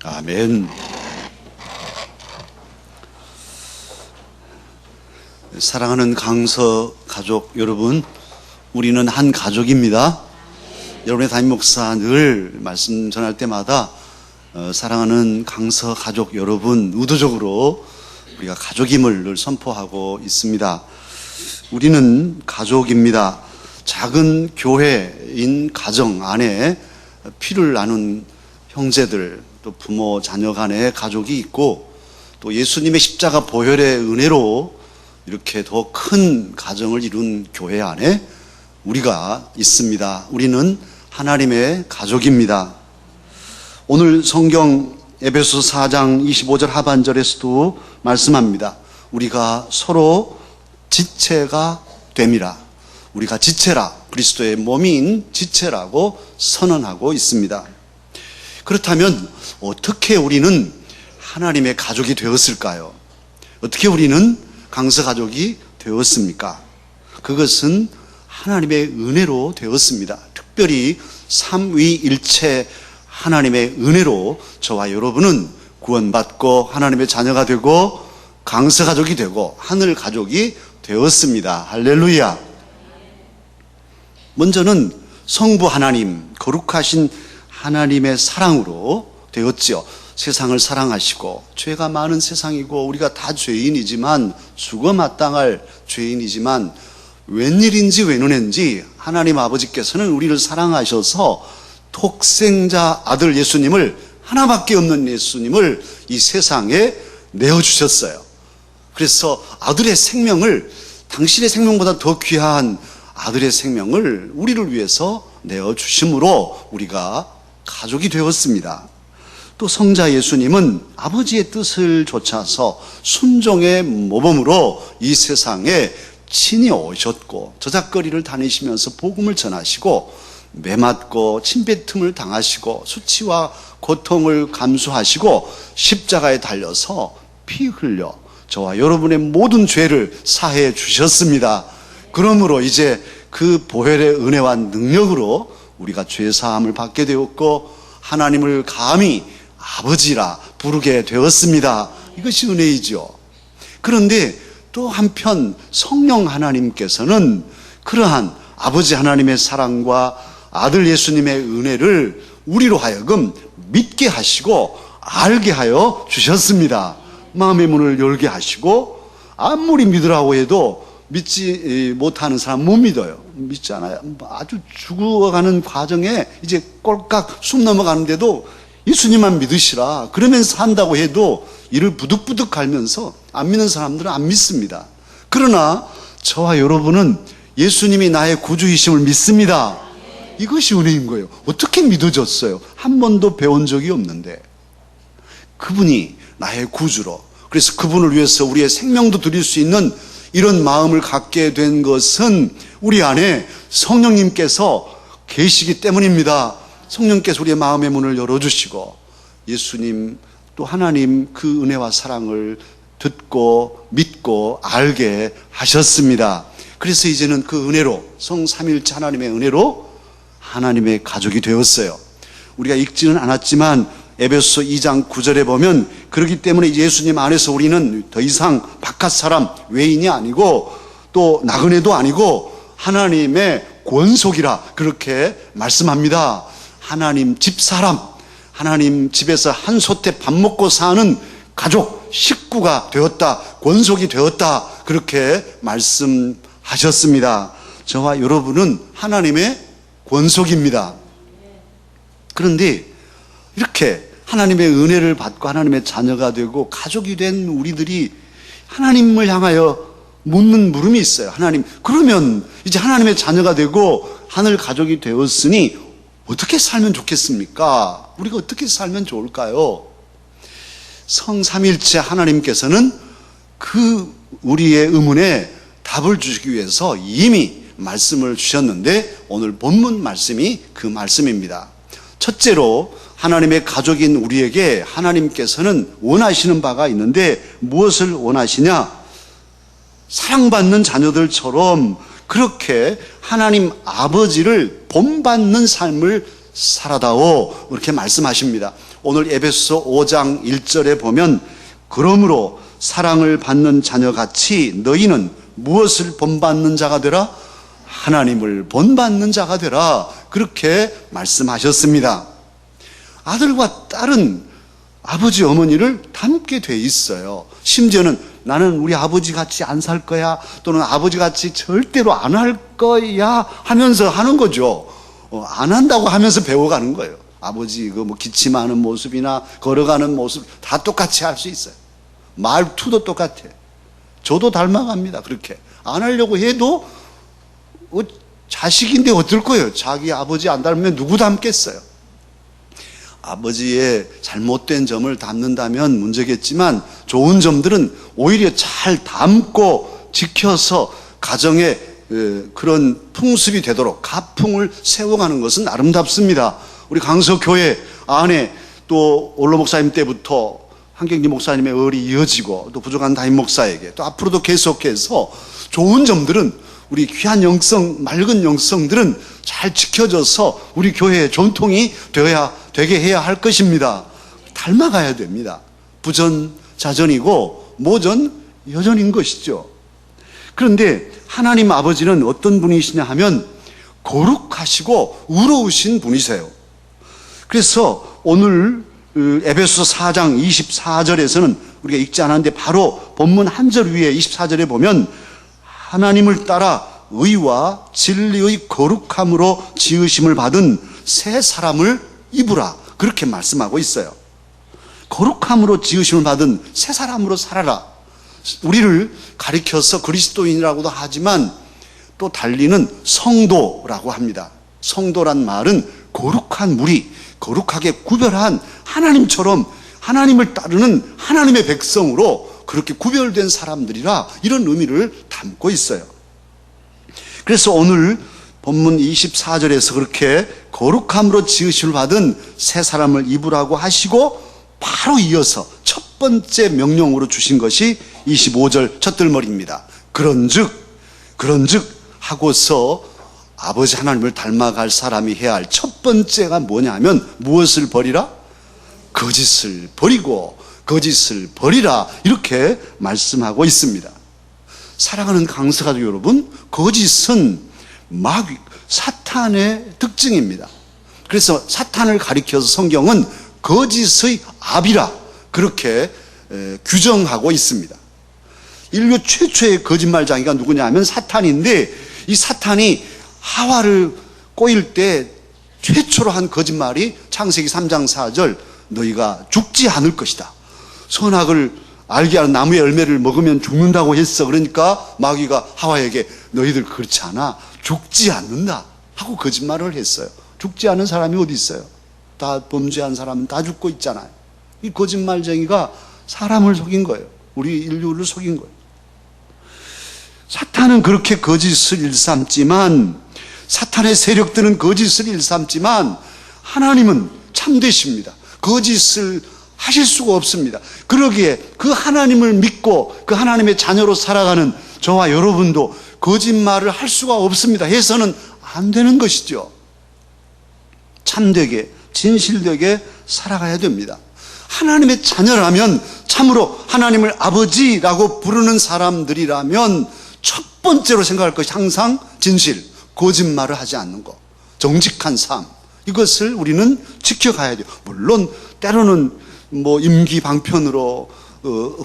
아멘. 사랑하는 강서 가족 여러분, 우리는 한 가족입니다. 여러분의 담임 목사 늘 말씀 전할 때마다 사랑하는 강서 가족 여러분, 의도적으로 우리가 가족임을 늘 선포하고 있습니다. 우리는 가족입니다. 작은 교회인 가정 안에 피를 나눈 형제들, 또 부모, 자녀 간의 가족이 있고, 또 예수님의 십자가 보혈의 은혜로 이렇게 더 큰 가정을 이룬 교회 안에 우리가 있습니다. 우리는 하나님의 가족입니다. 오늘 성경 에베소서 4장 25절 하반절에서도 말씀합니다. 우리가 서로 지체가 됨이라. 우리가 지체라, 그리스도의 몸인 지체라고 선언하고 있습니다. 그렇다면 어떻게 우리는 하나님의 가족이 되었을까요? 어떻게 우리는 강서 가족이 되었습니까? 그것은 하나님의 은혜로 되었습니다. 특별히 삼위일체 하나님의 은혜로 저와 여러분은 구원받고 하나님의 자녀가 되고 강서 가족이 되고 하늘 가족이 되었습니다. 할렐루야. 먼저는 성부 하나님, 거룩하신 하나님의 사랑으로 되었지요. 세상을 사랑하시고, 죄가 많은 세상이고 우리가 다 죄인이지만, 죽어 마땅할 죄인이지만, 웬일인지 웬은인지 하나님 아버지께서는 우리를 사랑하셔서 독생자 아들 예수님을, 하나밖에 없는 예수님을 이 세상에 내어주셨어요. 그래서 아들의 생명을, 당신의 생명보다 더 귀한 아들의 생명을 우리를 위해서 내어주심으로 우리가 가족이 되었습니다. 또 성자 예수님은 아버지의 뜻을 좇아서 순종의 모범으로 이 세상에 친히 오셨고, 저작거리를 다니시면서 복음을 전하시고, 매맞고 침뱉음을 당하시고 수치와 고통을 감수하시고 십자가에 달려서 피 흘려 저와 여러분의 모든 죄를 사해 주셨습니다. 그러므로 이제 그 보혈의 은혜와 능력으로 우리가 죄 사함을 받게 되었고, 하나님을 감히 아버지라 부르게 되었습니다. 이것이 은혜이죠. 그런데 또 한편 성령 하나님께서는 그러한 아버지 하나님의 사랑과 아들 예수님의 은혜를 우리로 하여금 믿게 하시고 알게 하여 주셨습니다. 마음의 문을 열게 하시고, 아무리 믿으라고 해도 믿지 못하는 사람 못 믿어요. 믿지 않아요. 아주 죽어가는 과정에 이제 꼴깍 숨 넘어가는데도 예수님만 믿으시라 그러면서 한다고 해도 이를 부득부득 갈면서 안 믿는 사람들은 안 믿습니다. 그러나 저와 여러분은 예수님이 나의 구주이심을 믿습니다. 이것이 은혜인 거예요. 어떻게 믿어졌어요? 한 번도 배운 적이 없는데 그분이 나의 구주로, 그래서 그분을 위해서 우리의 생명도 드릴 수 있는 이런 마음을 갖게 된 것은 우리 안에 성령님께서 계시기 때문입니다. 성령께서 우리의 마음의 문을 열어주시고 예수님 또 하나님 그 은혜와 사랑을 듣고 믿고 알게 하셨습니다. 그래서 이제는 그 은혜로, 성삼일체 하나님의 은혜로 하나님의 가족이 되었어요. 우리가 읽지는 않았지만 에베소서 2장 9절에 보면, 그렇기 때문에 예수님 안에서 우리는 더 이상 바깥 사람, 외인이 아니고 또 나그네도 아니고 하나님의 권속이라 그렇게 말씀합니다. 하나님 집 사람, 하나님 집에서 한 솥에 밥 먹고 사는 가족, 식구가 되었다, 권속이 되었다, 그렇게 말씀하셨습니다. 저와 여러분은 하나님의 권속입니다. 그런데 이렇게 하나님의 은혜를 받고 하나님의 자녀가 되고 가족이 된 우리들이 하나님을 향하여 묻는 물음이 있어요. 하나님, 그러면 이제 하나님의 자녀가 되고 하늘 가족이 되었으니 어떻게 살면 좋겠습니까? 우리가 어떻게 살면 좋을까요? 성삼일체 하나님께서는 그 우리의 의문에 답을 주시기 위해서 이미 말씀을 주셨는데, 오늘 본문 말씀이 그 말씀입니다. 첫째로 하나님의 가족인 우리에게 하나님께서는 원하시는 바가 있는데, 무엇을 원하시냐? 사랑받는 자녀들처럼 그렇게 하나님 아버지를 본받는 삶을 살아다오, 그렇게 말씀하십니다. 오늘 에베소 5장 1절에 보면 그러므로 사랑을 받는 자녀같이 너희는 무엇을 본받는 자가 되라? 하나님을 본받는 자가 되라. 그렇게 말씀하셨습니다. 아들과 딸은 아버지 어머니를 닮게 돼 있어요. 심지어는 나는 우리 아버지 같이 안 살 거야, 또는 아버지 같이 절대로 안 할 거야 하면서 하는 거죠. 안 한다고 하면서 배워가는 거예요. 아버지 그 뭐 기침하는 모습이나 걸어가는 모습 다 똑같이 할 수 있어요. 말투도 똑같아. 저도 닮아갑니다. 그렇게 안 하려고 해도 자식인데 어떨 거예요? 자기 아버지 안 닮으면 누구 닮겠어요? 아버지의 잘못된 점을 닮는다면 문제겠지만 좋은 점들은 오히려 잘 담고 지켜서 가정에 그런 풍습이 되도록 가풍을 세워가는 것은 아름답습니다. 우리 강서교회 안에 또 올로 목사님 때부터 한경지 목사님의 얼이 이어지고 또 부족한 담임 목사에게 또 앞으로도 계속해서 좋은 점들은 우리 귀한 영성, 맑은 영성들은 잘 지켜져서 우리 교회의 전통이 되게 해야 할 것입니다. 닮아가야 됩니다. 부전 자전이고 모전 여전인 것이죠. 그런데 하나님 아버지는 어떤 분이시냐 하면 거룩하시고 의로우신 분이세요. 그래서 오늘 에베소 4장 24절에서는 우리가 읽지 않았는데 바로 본문 한 절 위에 24절에 보면 하나님을 따라 의와 진리의 거룩함으로 지으심을 받은 새 사람을 입으라, 그렇게 말씀하고 있어요. 거룩함으로 지으심을 받은 새 사람으로 살아라. 우리를 가리켜서 그리스도인이라고도 하지만 또 달리는 성도라고 합니다. 성도란 말은 거룩한 무리, 거룩하게 구별한 하나님처럼 하나님을 따르는 하나님의 백성으로 그렇게 구별된 사람들이라, 이런 의미를 담고 있어요. 그래서 오늘 본문 24절에서 그렇게 거룩함으로 지으심을 받은 새 사람을 입으라고 하시고 바로 이어서 첫 번째 명령으로 주신 것이 25절 첫들머리입니다. 그런즉 하고서 아버지 하나님을 닮아갈 사람이 해야 할 첫 번째가 뭐냐 하면 무엇을 버리라? 거짓을 버리고 거짓을 버리라, 이렇게 말씀하고 있습니다. 사랑하는 강서가족 여러분, 거짓은 마귀, 사탄의 특징입니다. 그래서 사탄을 가리켜서 성경은 거짓의 압이라 그렇게 규정하고 있습니다. 인류 최초의 거짓말장이가 누구냐 하면 사탄인데, 이 사탄이 하와를 꼬일 때 최초로 한 거짓말이 창세기 3장 4절 너희가 죽지 않을 것이다. 선악을 알게 하는 나무의 열매를 먹으면 죽는다고 했어. 그러니까 마귀가 하와에게 너희들 그렇지 않아, 죽지 않는다 하고 거짓말을 했어요. 죽지 않은 사람이 어디 있어요? 다 범죄한 사람은 다 죽고 있잖아요. 이 거짓말쟁이가 사람을 속인 거예요. 우리 인류를 속인 거예요. 사탄은 그렇게 거짓을 일삼지만, 사탄의 세력들은 거짓을 일삼지만 하나님은 참되십니다. 거짓을 하실 수가 없습니다. 그러기에 그 하나님을 믿고 그 하나님의 자녀로 살아가는 저와 여러분도 거짓말을 할 수가 없습니다. 해서는 안 되는 것이죠. 참되게 진실되게 살아가야 됩니다. 하나님의 자녀라면, 참으로 하나님을 아버지라고 부르는 사람들이라면 첫 번째로 생각할 것이 항상 진실, 거짓말을 하지 않는 것, 정직한 삶, 이것을 우리는 지켜가야 돼요. 물론 때로는 뭐 임기방편으로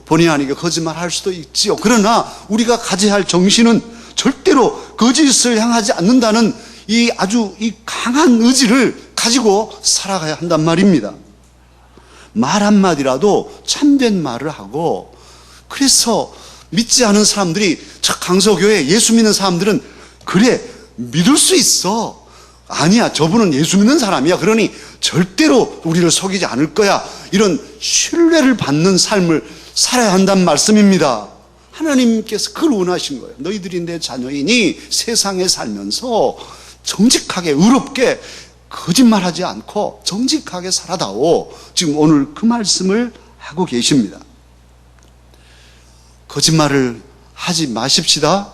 본의 아니게 거짓말할 수도 있지요. 그러나 우리가 가져야 할 정신은 절대로 거짓을 향하지 않는다는 이 아주 강한 의지를 가지고 살아가야 한단 말입니다. 말 한마디라도 참된 말을 하고, 그래서 믿지 않은 사람들이, 저 강서교회 예수 믿는 사람들은 그래 믿을 수 있어, 아니야 저분은 예수 믿는 사람이야, 그러니 절대로 우리를 속이지 않을 거야, 이런 신뢰를 받는 삶을 살아야 한다는 말씀입니다. 하나님께서 그걸 원하신 거예요. 너희들이 내 자녀이니 세상에 살면서 정직하게 의롭게 거짓말하지 않고 정직하게 살아다오. 지금 오늘 그 말씀을 하고 계십니다. 거짓말을 하지 마십시다.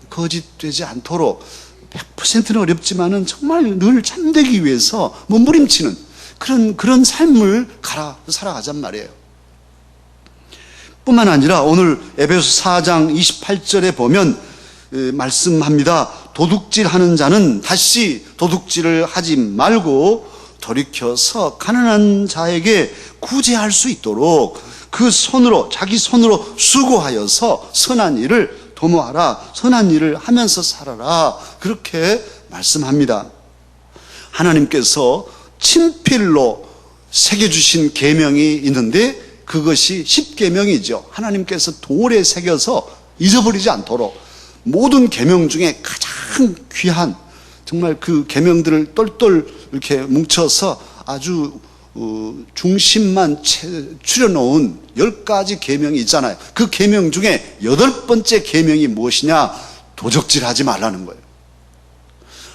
거짓되지 않도록 100%는 어렵지만은 정말 늘 참되기 위해서 몸부림치는 그런 삶을 살아가잔 말이에요. 뿐만 아니라 오늘 에베소 4장 28절에 보면 말씀합니다. 도둑질하는 자는 다시 도둑질을 하지 말고 돌이켜서 가난한 자에게 구제할 수 있도록 자기 손으로 수고하여서 선한 일을 도모하라. 선한 일을 하면서 살아라. 그렇게 말씀합니다. 하나님께서 친필로 새겨주신 계명이 있는데 그것이 십계명이죠. 하나님께서 돌에 새겨서 잊어버리지 않도록 모든 계명 중에 가장 귀한, 정말 그 계명들을 똘똘 이렇게 뭉쳐서 아주 중심만 추려놓은 10가지 계명이 있잖아요. 그 계명 중에 8번째 계명이 무엇이냐? 도적질하지 말라는 거예요.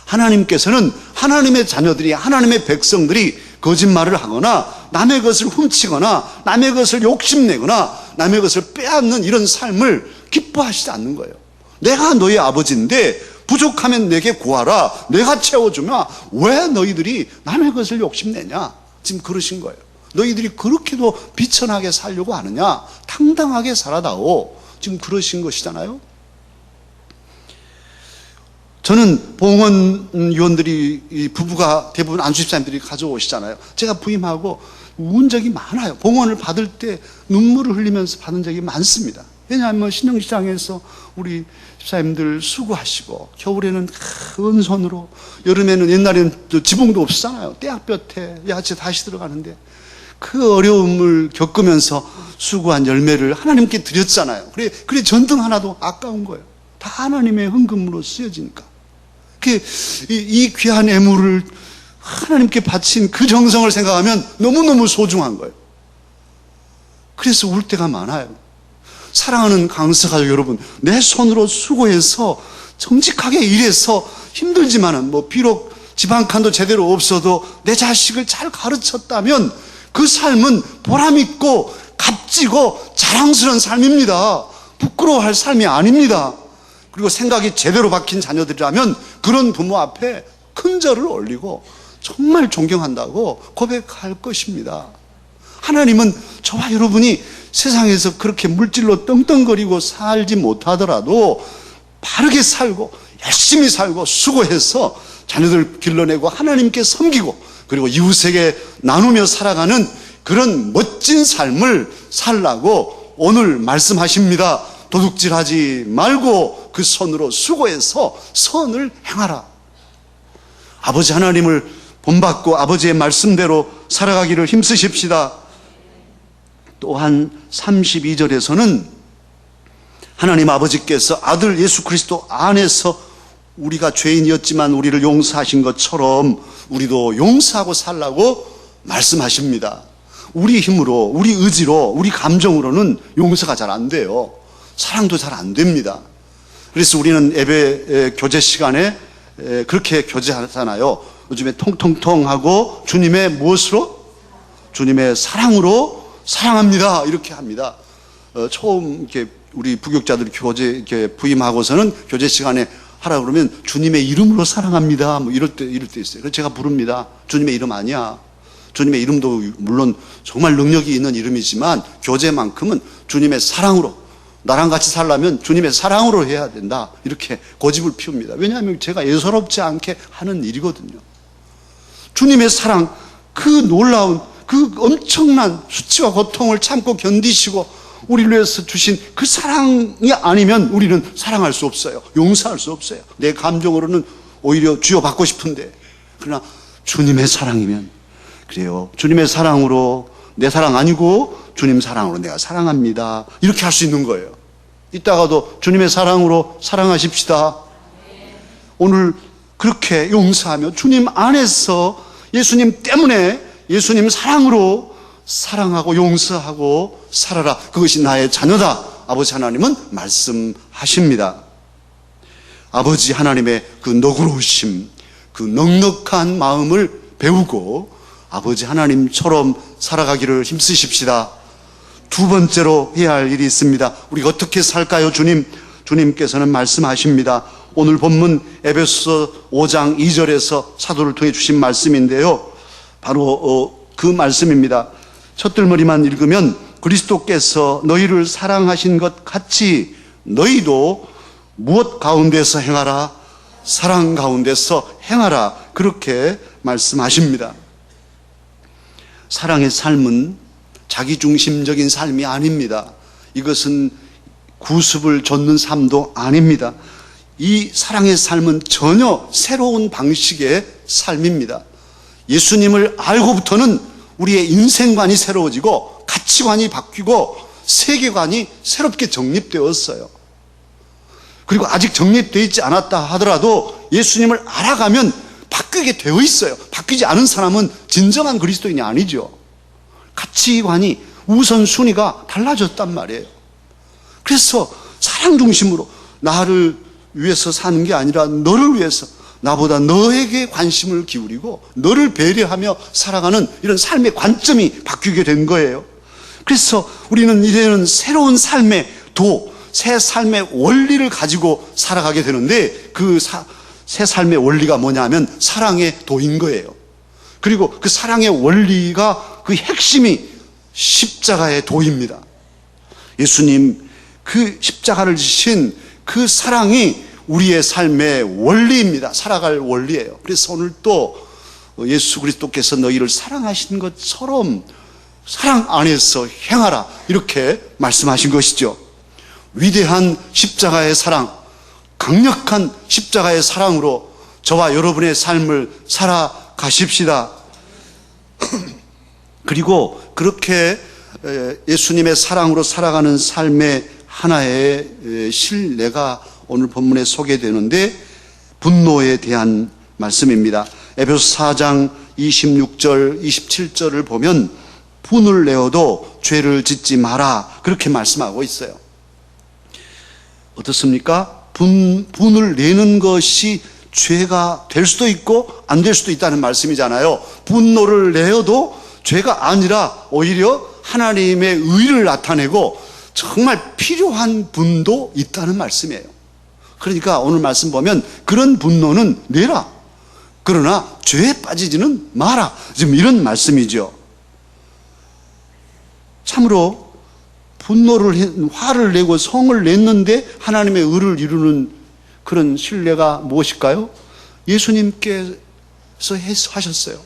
하나님께서는 하나님의 자녀들이, 하나님의 백성들이 거짓말을 하거나 남의 것을 훔치거나 남의 것을 욕심내거나 남의 것을 빼앗는 이런 삶을 기뻐하시지 않는 거예요. 내가 너희 아버지인데 부족하면 내게 구하라. 내가 채워주면 왜 너희들이 남의 것을 욕심내냐? 지금 그러신 거예요. 너희들이 그렇게도 비천하게 살려고 하느냐? 당당하게 살아다오. 지금 그러신 것이잖아요. 저는 봉헌 위원들이, 부부가 대부분 안수집사님들이 가져오시잖아요. 제가 부임하고 운 적이 많아요. 봉헌을 받을 때 눈물을 흘리면서 받은 적이 많습니다. 왜냐하면 신영시장에서 우리 집사님들 수고하시고 겨울에는 은손으로, 여름에는 옛날에는 지붕도 없었잖아요. 떼약볕에 야채 다시 들어가는데 그 어려움을 겪으면서 수고한 열매를 하나님께 드렸잖아요. 그래 전등 하나도 아까운 거예요. 다 하나님의 헌금으로 쓰여지니까. 이 귀한 애물을 하나님께 바친 그 정성을 생각하면 너무너무 소중한 거예요. 그래서 울 때가 많아요. 사랑하는 강서가족 여러분, 내 손으로 수고해서 정직하게 일해서 힘들지만은 비록 집 한 칸도 제대로 없어도 내 자식을 잘 가르쳤다면 그 삶은 보람있고 값지고 자랑스러운 삶입니다. 부끄러워할 삶이 아닙니다. 그리고 생각이 제대로 박힌 자녀들이라면 그런 부모 앞에 큰 절을 올리고 정말 존경한다고 고백할 것입니다. 하나님은 저와 여러분이 세상에서 그렇게 물질로 떵떵거리고 살지 못하더라도 바르게 살고 열심히 살고 수고해서 자녀들 길러내고 하나님께 섬기고 그리고 이웃에게 나누며 살아가는 그런 멋진 삶을 살라고 오늘 말씀하십니다. 도둑질하지 말고 그 손으로 수고해서 선을 행하라. 아버지 하나님을 본받고 아버지의 말씀대로 살아가기를 힘쓰십시다. 또한 32절에서는 하나님 아버지께서 아들 예수 그리스도 안에서 우리가 죄인이었지만 우리를 용서하신 것처럼 우리도 용서하고 살라고 말씀하십니다. 우리 힘으로, 우리 의지로, 우리 감정으로는 용서가 잘 안 돼요. 사랑도 잘 안 됩니다. 그래서 우리는 예배 교제 시간에 그렇게 교제하잖아요. 요즘에 통통통하고 주님의 무엇으로? 주님의 사랑으로 사랑합니다. 이렇게 합니다. 처음 이렇게 우리 부교육자들이 이렇게 부임하고서는 교제 시간에 하라 그러면 주님의 이름으로 사랑합니다. 이럴 때 있어요. 그래서 제가 부릅니다. 주님의 이름 아니야. 주님의 이름도 물론 정말 능력이 있는 이름이지만 교제만큼은 주님의 사랑으로, 나랑 같이 살려면 주님의 사랑으로 해야 된다. 이렇게 고집을 피웁니다. 왜냐하면 제가 예사롭지 않게 하는 일이거든요. 주님의 사랑, 그 놀라운, 그 엄청난 수치와 고통을 참고 견디시고 우리를 위해서 주신 그 사랑이 아니면 우리는 사랑할 수 없어요. 용서할 수 없어요. 내 감정으로는 오히려 쥐어받고 싶은데, 그러나 주님의 사랑이면 그래요. 주님의 사랑으로, 내 사랑 아니고 주님 사랑으로 내가 사랑합니다. 이렇게 할 수 있는 거예요. 이따가도 주님의 사랑으로 사랑하십시다. 오늘 그렇게 용서하며 주님 안에서 예수님 때문에 예수님 사랑으로 사랑하고 용서하고 살아라. 그것이 나의 자녀다. 아버지 하나님은 말씀하십니다. 아버지 하나님의 그 너그러우심, 그 넉넉한 마음을 배우고 아버지 하나님처럼 살아가기를 힘쓰십시다. 두 번째로 해야 할 일이 있습니다. 우리가 어떻게 살까요, 주님? 주님께서는 말씀하십니다. 오늘 본문 에베소 5장 2절에서 사도를 통해 주신 말씀인데요. 바로 그 말씀입니다. 첫들머리만 읽으면 그리스도께서 너희를 사랑하신 것 같이 너희도 무엇 가운데서 행하라? 사랑 가운데서 행하라. 그렇게 말씀하십니다. 사랑의 삶은 자기중심적인 삶이 아닙니다. 이것은 구습을 좇는 삶도 아닙니다. 이 사랑의 삶은 전혀 새로운 방식의 삶입니다. 예수님을 알고부터는 우리의 인생관이 새로워지고 가치관이 바뀌고 세계관이 새롭게 정립되었어요. 그리고 아직 정립되어 있지 않았다 하더라도 예수님을 알아가면 바뀌게 되어 있어요. 바뀌지 않은 사람은 진정한 그리스도인이 아니죠. 가치관이 우선순위가 달라졌단 말이에요. 그래서 사랑 중심으로 나를 위해서 사는 게 아니라 너를 위해서, 나보다 너에게 관심을 기울이고 너를 배려하며 살아가는 이런 삶의 관점이 바뀌게 된 거예요. 그래서 우리는 이제는 새로운 삶의 새 삶의 원리를 가지고 살아가게 되는데 그 새 삶의 원리가 뭐냐면 사랑의 도인 거예요. 그리고 그 사랑의 원리가 그 핵심이 십자가의 도입니다. 예수님 그 십자가를 지신 그 사랑이 우리의 삶의 원리입니다. 살아갈 원리예요. 그래서 오늘 또 예수 그리스도께서 너희를 사랑하신 것처럼 사랑 안에서 행하라 이렇게 말씀하신 것이죠. 위대한 십자가의 사랑, 강력한 십자가의 사랑으로 저와 여러분의 삶을 살아가십시다. 그리고 그렇게 예수님의 사랑으로 살아가는 삶의 하나의 실내가 오늘 본문에 소개되는데 분노에 대한 말씀입니다. 에베소서 4장 26절, 27절을 보면 분을 내어도 죄를 짓지 마라 그렇게 말씀하고 있어요. 어떻습니까? 분을 내는 것이 죄가 될 수도 있고 안 될 수도 있다는 말씀이잖아요. 분노를 내어도 죄가 아니라 오히려 하나님의 의를 나타내고 정말 필요한 분도 있다는 말씀이에요. 그러니까 오늘 말씀 보면 그런 분노는 내라. 그러나 죄에 빠지지는 마라. 지금 이런 말씀이죠. 참으로 화를 내고 성을 냈는데 하나님의 의를 이루는 그런 신뢰가 무엇일까요? 예수님께서 하셨어요.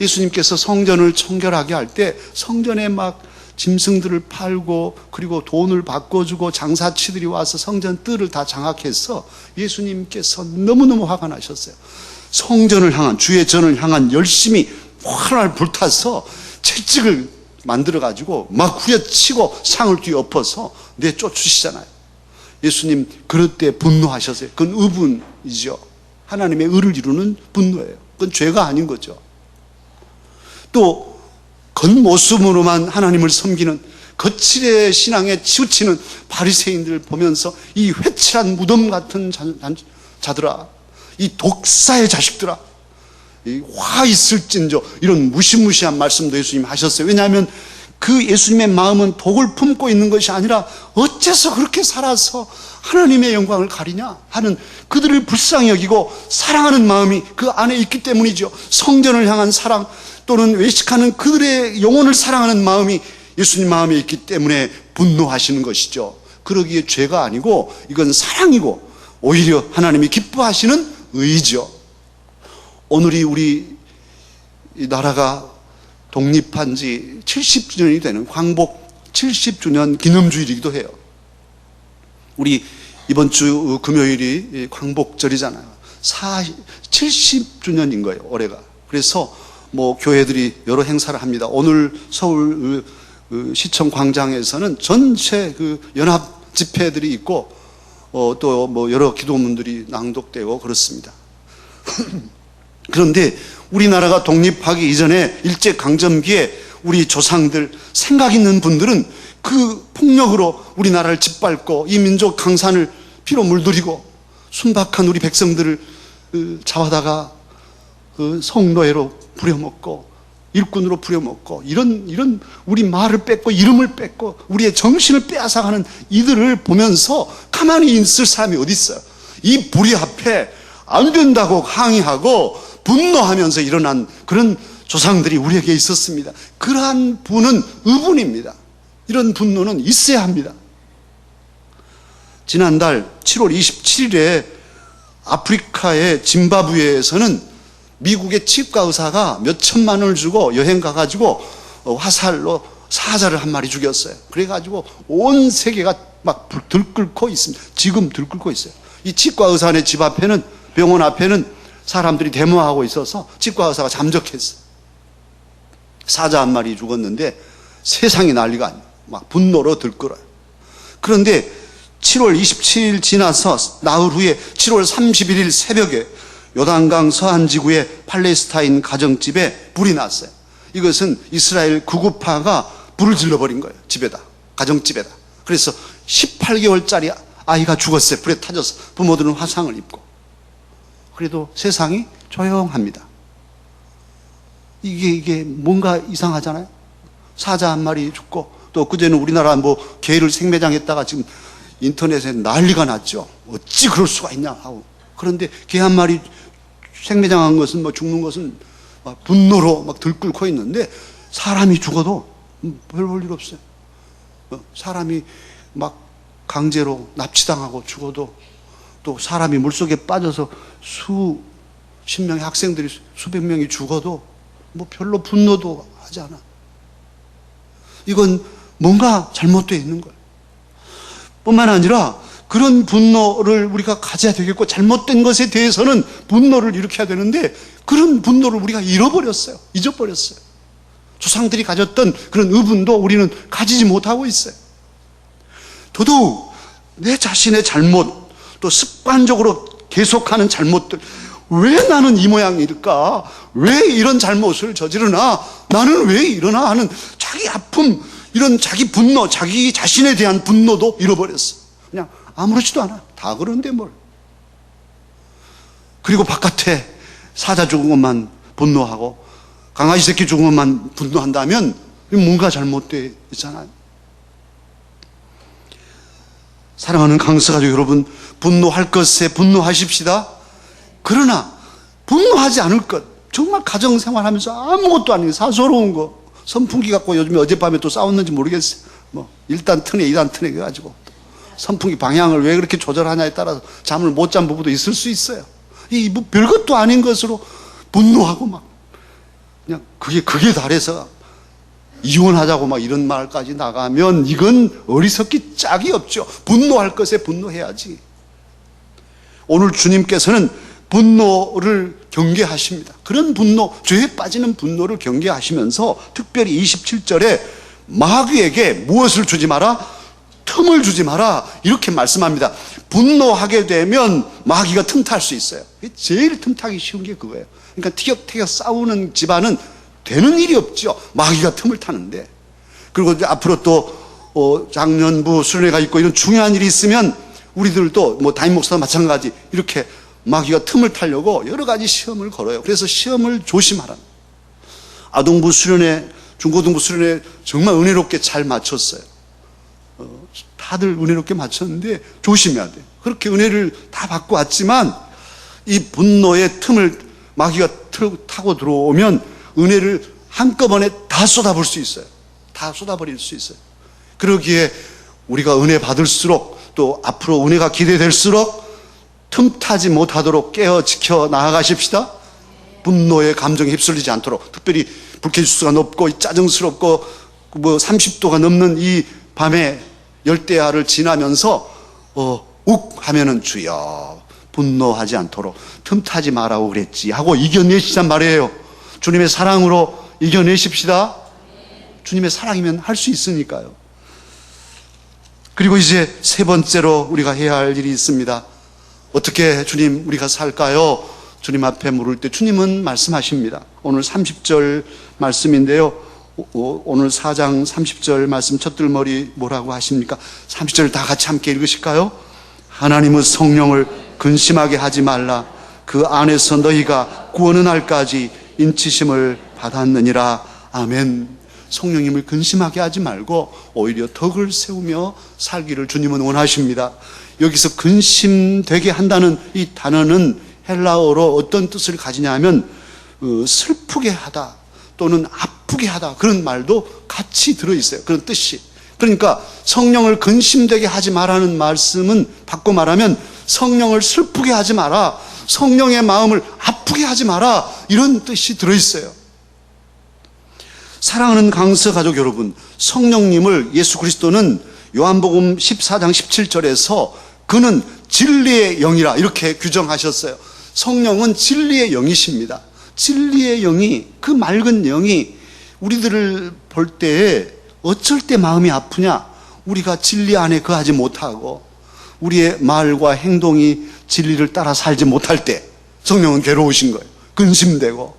예수님께서 성전을 청결하게 할 때 성전에 막 짐승들을 팔고 그리고 돈을 바꿔주고 장사치들이 와서 성전 뜰을 다 장악해서 예수님께서 너무너무 화가 나셨어요. 성전을 향한, 주의 전을 향한 열심히 활활 불타서 채찍을 만들어가지고 막 후려치고 상을 뒤엎어서 내쫓으시잖아요. 예수님 그럴 때 분노하셨어요. 그건 의분이죠. 하나님의 의를 이루는 분노예요. 그건 죄가 아닌 거죠. 또 겉모습으로만 하나님을 섬기는 거칠의 신앙에 치우치는 바리새인들을 보면서 이 회칠한 무덤 같은 자들아, 이 독사의 자식들아, 화 있을진저, 이런 무시무시한 말씀도 예수님 하셨어요. 왜냐하면 그 예수님의 마음은 독을 품고 있는 것이 아니라 어째서 그렇게 살아서 하나님의 영광을 가리냐 하는 그들을 불쌍히 여기고 사랑하는 마음이 그 안에 있기 때문이죠. 성전을 향한 사랑 또는 외식하는 그들의 영혼을 사랑하는 마음이 예수님 마음에 있기 때문에 분노하시는 것이죠. 그러기에 죄가 아니고 이건 사랑이고 오히려 하나님이 기뻐하시는 의죠. 오늘이 우리 나라가 독립한 지 70주년이 되는 광복 70주년 기념주일이기도 해요. 우리 이번 주 금요일이 광복절이잖아요. 70주년인 거예요, 올해가. 그래서 뭐 교회들이 여러 행사를 합니다. 오늘 서울 시청 광장에서는 전체 그 연합 집회들이 있고 또 뭐 여러 기도문들이 낭독되고 그렇습니다. 그런데 우리나라가 독립하기 이전에 일제강점기에 우리 조상들, 생각 있는 분들은 그 폭력으로 우리나라를 짓밟고 이 민족 강산을 피로 물들이고 순박한 우리 백성들을 잡아다가 성노예로 부려먹고 일꾼으로 부려먹고 이런 우리 말을 뺏고 이름을 뺏고 우리의 정신을 빼앗아가는 이들을 보면서 가만히 있을 사람이 어디 있어요? 이 불의 앞에 안 된다고 항의하고 분노하면서 일어난 그런 조상들이 우리에게 있었습니다. 그러한 분은 의분입니다. 이런 분노는 있어야 합니다. 지난달 7월 27일에 아프리카의 짐바브웨에서는 미국의 치과 의사가 몇 천만 원을 주고 여행 가가지고 화살로 사자를 한 마리 죽였어요. 그래가지고 온 세계가 막 들끓고 있습니다. 지금 들끓고 있어요. 이 치과 의사네 집 앞에는, 병원 앞에는 사람들이 데모하고 있어서 치과 의사가 잠적했어요. 사자 한 마리 죽었는데 세상이 난리가 아니에요. 막 분노로 들끓어요. 그런데 7월 27일 지나서 나흘 후에 7월 31일 새벽에 요단강 서안지구의 팔레스타인 가정집에 불이 났어요. 이것은 이스라엘 구급파가 불을 질러버린 거예요. 집에다, 가정집에다. 그래서 18개월짜리 아이가 죽었어요. 불에 타져서. 부모들은 화상을 입고. 그래도 세상이 조용합니다. 이게 뭔가 이상하잖아요. 사자 한 마리 죽고, 또 그제는 우리나라 개를 생매장했다가 지금 인터넷에 난리가 났죠. 어찌 그럴 수가 있냐 하고. 그런데 개 한 마리 생매장한 것은, 죽는 것은 막 분노로 막 들끓고 있는데, 사람이 죽어도 별 볼 일 없어요. 사람이 막 강제로 납치당하고 죽어도, 또 사람이 물속에 빠져서 수십 명의 학생들이, 수백 명이 죽어도 별로 분노도 하지 않아. 이건 뭔가 잘못되어 있는 거예요. 뿐만 아니라 그런 분노를 우리가 가져야 되겠고, 잘못된 것에 대해서는 분노를 일으켜야 되는데, 그런 분노를 우리가 잃어버렸어요. 잊어버렸어요. 조상들이 가졌던 그런 의분도 우리는 가지지 못하고 있어요. 더더욱 내 자신의 잘못, 또 습관적으로 계속하는 잘못들, 왜 나는 이 모양일까? 왜 이런 잘못을 저지르나? 나는 왜 이러나? 하는 자기 아픔, 이런 자기 분노, 자기 자신에 대한 분노도 잃어버렸어. 그냥 아무렇지도 않아. 다 그런데 뭘. 그리고 바깥에 사자 죽은 것만 분노하고 강아지 새끼 죽은 것만 분노한다면 뭔가 잘못되어 있잖아요. 사랑하는 강서 가족 여러분, 분노할 것에 분노하십시다. 그러나 분노하지 않을 것, 정말 가정생활하면서 아무것도 아닌 사소로운 거, 선풍기 갖고 요즘에 어젯밤에 또 싸웠는지 모르겠어요. 1단 트네 2단 트네 해가지고 선풍기 방향을 왜 그렇게 조절하냐에 따라서 잠을 못 잔 부부도 있을 수 있어요. 이 별것도 아닌 것으로 분노하고 막 그냥 그게 달해서 이혼하자고 막 이런 말까지 나가면 이건 어리석기 짝이 없죠. 분노할 것에 분노해야지. 오늘 주님께서는 분노를 경계하십니다. 그런 분노, 죄에 빠지는 분노를 경계하시면서 특별히 27절에 마귀에게 무엇을 주지 마라? 틈을 주지 마라. 이렇게 말씀합니다. 분노하게 되면 마귀가 틈탈 수 있어요. 제일 틈타기 쉬운 게 그거예요. 그러니까 티격태격 싸우는 집안은 되는 일이 없죠. 마귀가 틈을 타는데. 그리고 이제 앞으로 또 장년부 수련회가 있고 이런 중요한 일이 있으면 우리들도 담임 목사도 마찬가지 이렇게 마귀가 틈을 타려고 여러 가지 시험을 걸어요. 그래서 시험을 조심하라. 아동부 수련회, 중고등부 수련회 정말 은혜롭게 잘 마쳤어요. 다들 은혜롭게 마쳤는데 조심해야 돼요. 그렇게 은혜를 다 받고 왔지만 이 분노의 틈을 마귀가 타고 들어오면 은혜를 한꺼번에 다 쏟아볼 수 있어요. 다 쏟아버릴 수 있어요. 그러기에 우리가 은혜 받을수록 또 앞으로 은혜가 기대될수록 틈타지 못하도록 깨어 지켜 나아가십시다. 분노의 감정에 휩쓸리지 않도록. 특별히 불쾌지수가 높고 짜증스럽고 30도가 넘는 이 밤에 열대야를 지나면서 욱 하면은 주여 분노하지 않도록 틈타지 말라고 그랬지 하고 이겨내시단 말이에요. 주님의 사랑으로 이겨내십시다. 주님의 사랑이면 할 수 있으니까요. 그리고 이제 세 번째로 우리가 해야 할 일이 있습니다. 어떻게 주님 우리가 살까요? 주님 앞에 물을 때 주님은 말씀하십니다. 오늘 30절 말씀인데요. 오늘 4장 30절 말씀 첫들머리 뭐라고 하십니까? 30절 다 같이 함께 읽으실까요? 하나님은 성령을 근심하게 하지 말라. 그 안에서 너희가 구원의 날까지 인치심을 받았느니라. 아멘. 성령님을 근심하게 하지 말고 오히려 덕을 세우며 살기를 주님은 원하십니다. 여기서 근심되게 한다는 이 단어는 헬라어로 어떤 뜻을 가지냐 하면 슬프게 하다, 또는 아프게 하다, 그런 말도 같이 들어있어요. 그런 뜻이. 그러니까 성령을 근심되게 하지 말라는 말씀은 바꿔 말하면 성령을 슬프게 하지 마라, 성령의 마음을 아프게 하지 마라, 이런 뜻이 들어있어요. 사랑하는 강서 가족 여러분, 성령님을 예수 그리스도는 요한복음 14장 17절에서 그는 진리의 영이라 이렇게 규정하셨어요. 성령은 진리의 영이십니다. 진리의 영이, 그 맑은 영이 우리들을 볼 때에 어쩔 때 마음이 아프냐? 우리가 진리 안에 거하지 못하고 우리의 말과 행동이 진리를 따라 살지 못할 때 성령은 괴로우신 거예요. 근심되고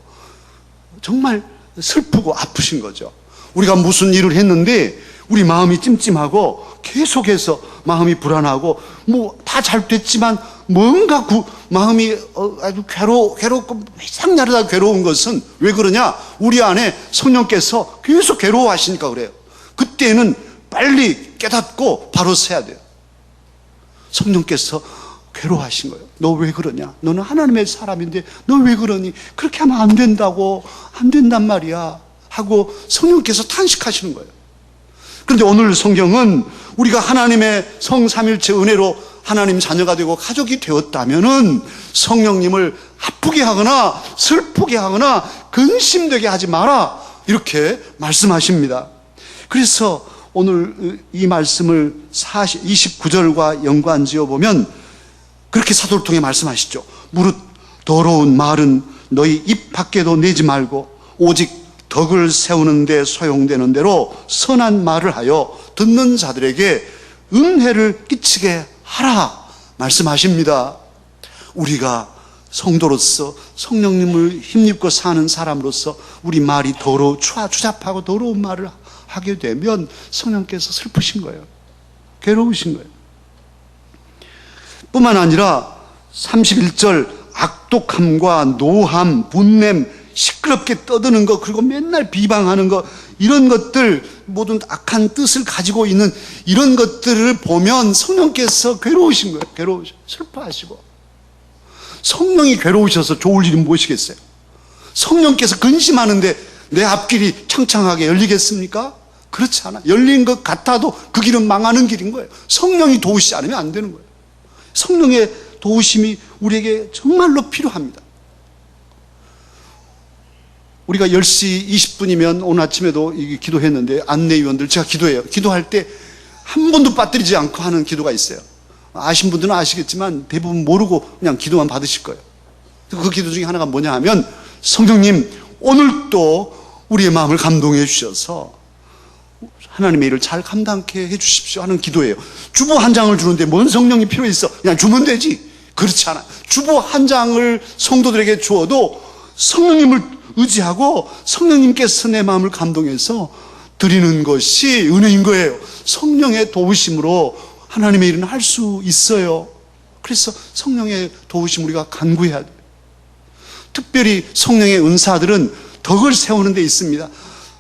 정말 슬프고 아프신 거죠. 우리가 무슨 일을 했는데 우리 마음이 찜찜하고 계속해서 마음이 불안하고 다 잘 됐지만 뭔가 마음이 아주 괴롭고 회상나르다 괴로운 것은 왜 그러냐? 우리 안에 성령께서 계속 괴로워하시니까 그래요. 그때는 빨리 깨닫고 바로 서야 돼요. 성령께서 괴로워하신 거예요. 너 왜 그러냐? 너는 하나님의 사람인데 너 왜 그러니? 그렇게 하면 안 된다고, 안 된단 말이야 하고 성령께서 탄식하시는 거예요. 그런데 오늘 성경은 우리가 하나님의 성삼일체 은혜로 하나님 자녀가 되고 가족이 되었다면은 성령님을 아프게 하거나 슬프게 하거나 근심되게 하지 마라, 이렇게 말씀하십니다. 그래서 오늘 이 말씀을 29절과 연관지어 보면 그렇게 사도를 통해 말씀하시죠. 무릇 더러운 말은 너희 입 밖에도 내지 말고 오직 덕을 세우는 데 소용되는 대로 선한 말을 하여 듣는 자들에게 은혜를 끼치게 하라 말씀하십니다. 우리가 성도로서 성령님을 힘입고 사는 사람으로서 우리 말이 추잡하고 더러운 말을 하게 되면 성령께서 슬프신 거예요. 괴로우신 거예요. 뿐만 아니라 31절 악독함과 노함, 분냄, 시끄럽게 떠드는 것, 그리고 맨날 비방하는 것, 이런 것들, 모든 악한 뜻을 가지고 있는 이런 것들을 보면 성령께서 괴로우신 거예요. 슬퍼하시고. 성령이 괴로우셔서 좋을 일이 무엇이겠어요? 성령께서 근심하는데 내 앞길이 창창하게 열리겠습니까? 그렇지 않아. 열린 것 같아도 그 길은 망하는 길인 거예요. 성령이 도우시지 않으면 안 되는 거예요. 성령의 도우심이 우리에게 정말로 필요합니다. 우리가 10시 20분이면 오늘 아침에도 기도했는데 안내위원들 제가 기도해요. 기도할 때 한 번도 빠뜨리지 않고 하는 기도가 있어요. 아신 분들은 아시겠지만 대부분 모르고 그냥 기도만 받으실 거예요. 그 기도 중에 하나가 뭐냐 하면 성령님 오늘도 우리의 마음을 감동해 주셔서 하나님의 일을 잘 감당케 해 주십시오 하는 기도예요. 주보 한 장을 주는데 뭔 성령이 필요 있어? 그냥 주면 되지. 그렇지 않아. 주보 한 장을 성도들에게 주어도 성령님을 의지하고 성령님께서 내 마음을 감동해서 드리는 것이 은혜인 거예요. 성령의 도우심으로 하나님의 일은 할 수 있어요. 그래서 성령의 도우심 우리가 간구해야 돼요. 특별히 성령의 은사들은 덕을 세우는 데 있습니다.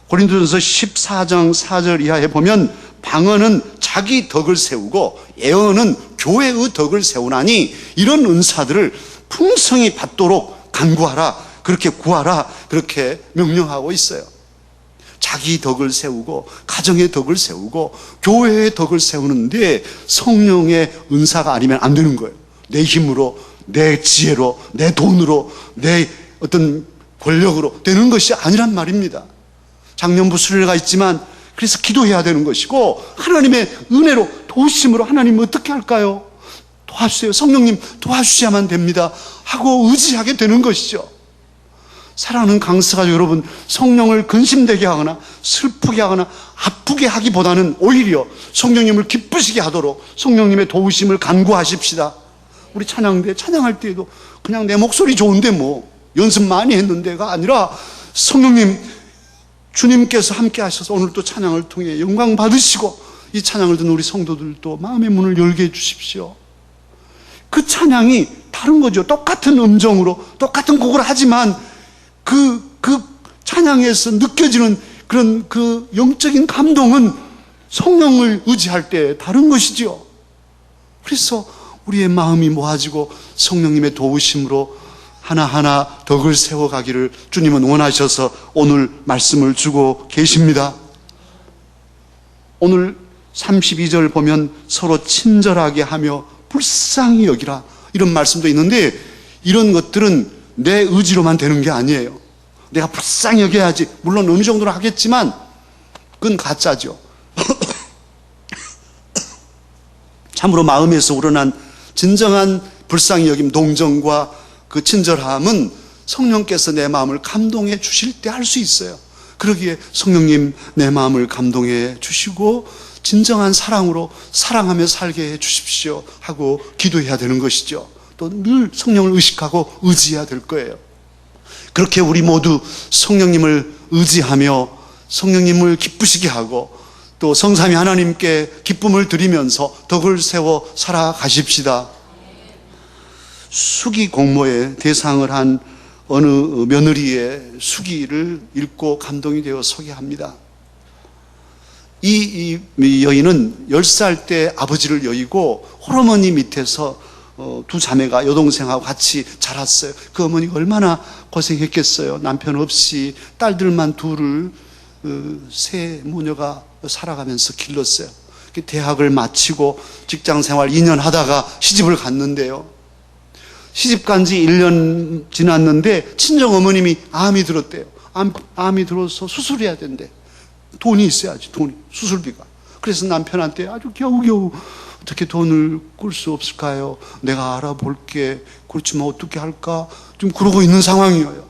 고린도전서 14장 4절 이하에 보면 방언은 자기 덕을 세우고 예언은 교회의 덕을 세우나니 이런 은사들을 풍성히 받도록 간구하라, 그렇게 구하라, 그렇게 명령하고 있어요. 자기 덕을 세우고 가정의 덕을 세우고 교회의 덕을 세우는데 성령의 은사가 아니면 안 되는 거예요. 내 힘으로, 내 지혜로, 내 돈으로, 내 어떤 권력으로 되는 것이 아니란 말입니다. 작년부 수련회가 있지만 그래서 기도해야 되는 것이고 하나님의 은혜로 도우심으로 하나님 어떻게 할까요? 도와주세요. 성령님 도와주셔야만 됩니다 하고 의지하게 되는 것이죠. 사랑하는 강서가족 여러분, 성령을 근심되게 하거나 슬프게 하거나 아프게 하기보다는 오히려 성령님을 기쁘시게 하도록 성령님의 도우심을 간구하십시다. 우리 찬양대 찬양할 때에도 그냥 내 목소리 좋은데 뭐 연습 많이 했는데가 아니라 성령님 주님께서 함께 하셔서 오늘 또 찬양을 통해 영광 받으시고 이 찬양을 듣는 우리 성도들도 마음의 문을 열게 해 주십시오. 그 찬양이 다른 거죠. 똑같은 음정으로 똑같은 곡을 하지만 그 찬양에서 느껴지는 그런 그 영적인 감동은 성령을 의지할 때 다른 것이지요. 그래서 우리의 마음이 모아지고 성령님의 도우심으로 하나하나 덕을 세워가기를 주님은 원하셔서 오늘 말씀을 주고 계십니다. 오늘 32절 보면 서로 친절하게 하며 불쌍히 여기라, 이런 말씀도 있는데, 이런 것들은 내 의지로만 되는 게 아니에요. 내가 불쌍히 여겨야지. 물론 어느 정도는 하겠지만 그건 가짜죠. 참으로 마음에서 우러난 진정한 불쌍히 여김, 동정과 그 친절함은 성령께서 내 마음을 감동해 주실 때 할 수 있어요. 그러기에 성령님 내 마음을 감동해 주시고 진정한 사랑으로 사랑하며 살게 해 주십시오 하고 기도해야 되는 것이죠. 또 늘 성령을 의식하고 의지해야 될 거예요. 그렇게 우리 모두 성령님을 의지하며 성령님을 기쁘시게 하고 또 성삼위 하나님께 기쁨을 드리면서 덕을 세워 살아가십시다. 수기 공모의 대상을 한 어느 며느리의 수기를 읽고 감동이 되어 소개합니다. 이 여인은 10살 때 아버지를 여의고 홀어머니 밑에서 두 자매가 여동생하고 같이 자랐어요. 그 어머니가 얼마나 고생했겠어요. 남편 없이 딸들만 둘을 세 모녀가 살아가면서 길렀어요. 대학을 마치고 직장생활 2년 하다가 시집을 갔는데요, 시집 간 지 1년 지났는데 친정어머님이 암이 들었대요. 암이 들어서 수술해야 된대. 돈이 있어야지, 돈이, 수술비가. 그래서 남편한테 아주 겨우겨우 어떻게 돈을 끌 수 없을까요? 내가 알아볼게. 그렇지만 어떻게 할까? 좀 그러고 있는 상황이에요.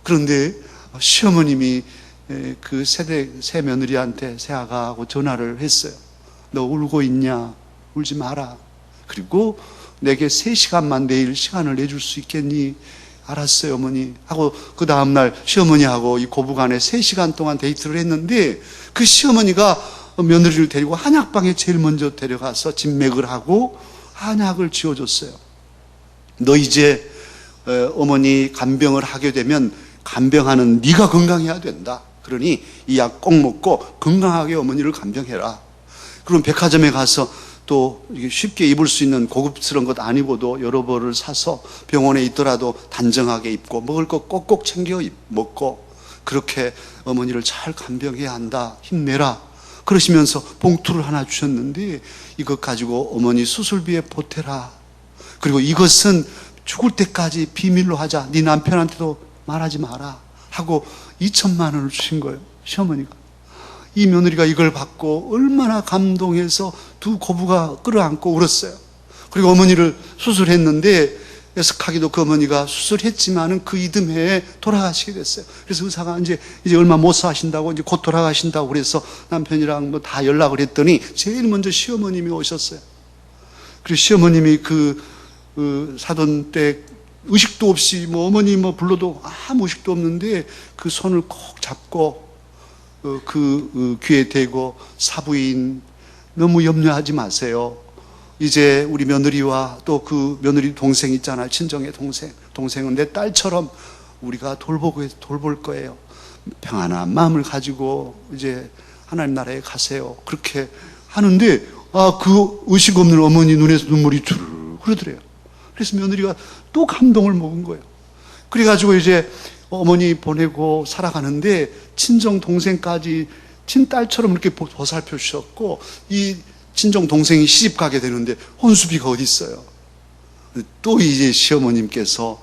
그런데 시어머님이 그 새 며느리한테, 새 아가하고 전화를 했어요. 너 울고 있냐? 울지 마라. 그리고 내게 3시간만 내일 시간을 내줄 수 있겠니? 알았어요, 어머니. 하고 그 다음날 시어머니하고 이 고부간에 3시간 동안 데이트를 했는데, 그 시어머니가 며느리를 데리고 한약방에 제일 먼저 데려가서 진맥을 하고 한약을 지어줬어요. 너 이제 어머니 간병을 하게 되면 간병하는 네가 건강해야 된다. 그러니 이 약 꼭 먹고 건강하게 어머니를 간병해라. 그럼 백화점에 가서 또 쉽게 입을 수 있는 고급스러운 것 안 입어도 여러 벌을 사서 병원에 있더라도 단정하게 입고 먹을 것 꼭꼭 챙겨 먹고 그렇게 어머니를 잘 간병해야 한다. 힘내라. 그러시면서 봉투를 하나 주셨는데, 이것 가지고 어머니 수술비에 보태라. 그리고 이것은 죽을 때까지 비밀로 하자. 네 남편한테도 말하지 마라. 하고 2천만 원을 주신 거예요, 시어머니가. 이 며느리가 이걸 받고 얼마나 감동해서 두 고부가 끌어안고 울었어요. 그리고 어머니를 수술했는데, 애석하게도 그 어머니가 수술했지만은 그 이듬해에 돌아가시게 됐어요. 그래서 의사가 이제 얼마 못 사신다고, 이제 곧 돌아가신다고 그래서 남편이랑 뭐 다 연락을 했더니 제일 먼저 시어머님이 오셨어요. 그리고 시어머님이 사돈 때 의식도 없이 어머니 불러도 아무 의식도 없는데 그 손을 꼭 잡고 귀에 대고, 사부인 너무 염려하지 마세요. 이제 우리 며느리와 또 그 며느리 동생 있잖아요. 친정의 동생은 내 딸처럼 우리가 돌볼 거예요. 평안한 마음을 가지고 이제 하나님 나라에 가세요. 그렇게 하는데, 그 의식 없는 어머니 눈에서 눈물이 주르르 흐르더래요. 그래서 며느리가 또 감동을 먹은 거예요. 그래가지고 이제 어머니 보내고 살아가는데, 친정 동생까지 친딸처럼 이렇게 보살펴 주셨고, 이 친정 동생이 시집 가게 되는데 혼수비가 어디 있어요? 또 이제 시어머님께서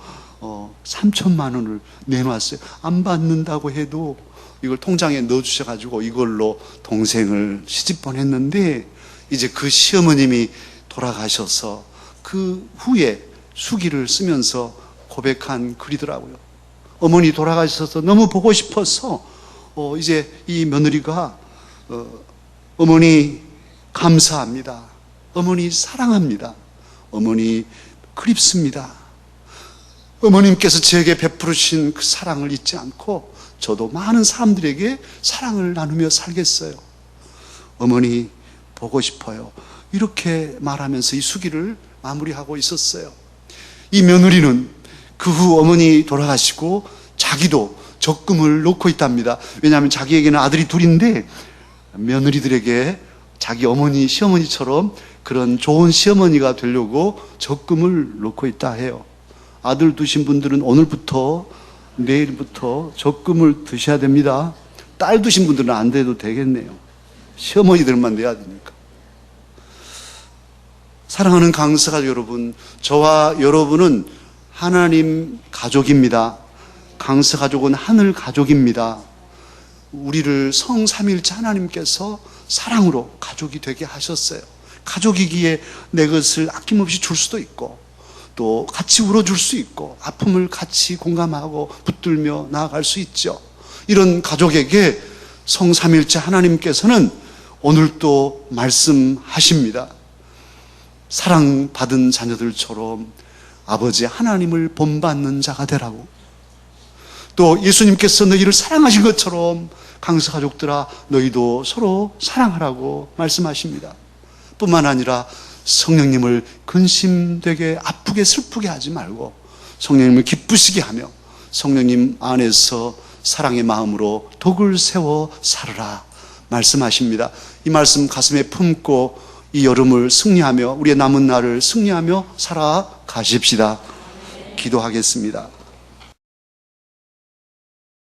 3천만 원을 내놨어요. 안 받는다고 해도 이걸 통장에 넣어 주셔가지고 이걸로 동생을 시집 보냈는데, 이제 그 시어머님이 돌아가셔서 그 후에 수기를 쓰면서 고백한 글이더라고요. 어머니 돌아가셔서 너무 보고 싶어서 이제 이 며느리가 어머니 감사합니다. 어머니 사랑합니다. 어머니 그립습니다. 어머님께서 저에게 베푸신 그 사랑을 잊지 않고 저도 많은 사람들에게 사랑을 나누며 살겠어요. 어머니 보고 싶어요. 이렇게 말하면서 이 수기를 마무리하고 있었어요. 이 며느리는 그 후 어머니 돌아가시고 자기도 적금을 놓고 있답니다. 왜냐하면 자기에게는 아들이 둘인데 며느리들에게 자기 어머니, 시어머니처럼 그런 좋은 시어머니가 되려고 적금을 놓고 있다 해요. 아들 두신 분들은 오늘부터 내일부터 적금을 드셔야 됩니다. 딸 두신 분들은 안 돼도 되겠네요. 시어머니들만 내야 되니까. 사랑하는 강서가족 여러분, 저와 여러분은 하나님 가족입니다. 강서가족은 하늘 가족입니다. 우리를 성삼일체 하나님께서 사랑으로 가족이 되게 하셨어요. 가족이기에 내 것을 아낌없이 줄 수도 있고 또 같이 울어줄 수 있고 아픔을 같이 공감하고 붙들며 나아갈 수 있죠. 이런 가족에게 성삼일체 하나님께서는 오늘 또 말씀하십니다. 사랑받은 자녀들처럼 아버지 하나님을 본받는 자가 되라고. 또 예수님께서 너희를 사랑하신 것처럼 강서 가족들아 너희도 서로 사랑하라고 말씀하십니다. 뿐만 아니라 성령님을 근심되게 아프게 슬프게 하지 말고 성령님을 기쁘시게 하며 성령님 안에서 사랑의 마음으로 덕을 세워 살아라 말씀하십니다. 이 말씀 가슴에 품고 이 여름을 승리하며 우리의 남은 날을 승리하며 살아가십시다. 기도하겠습니다.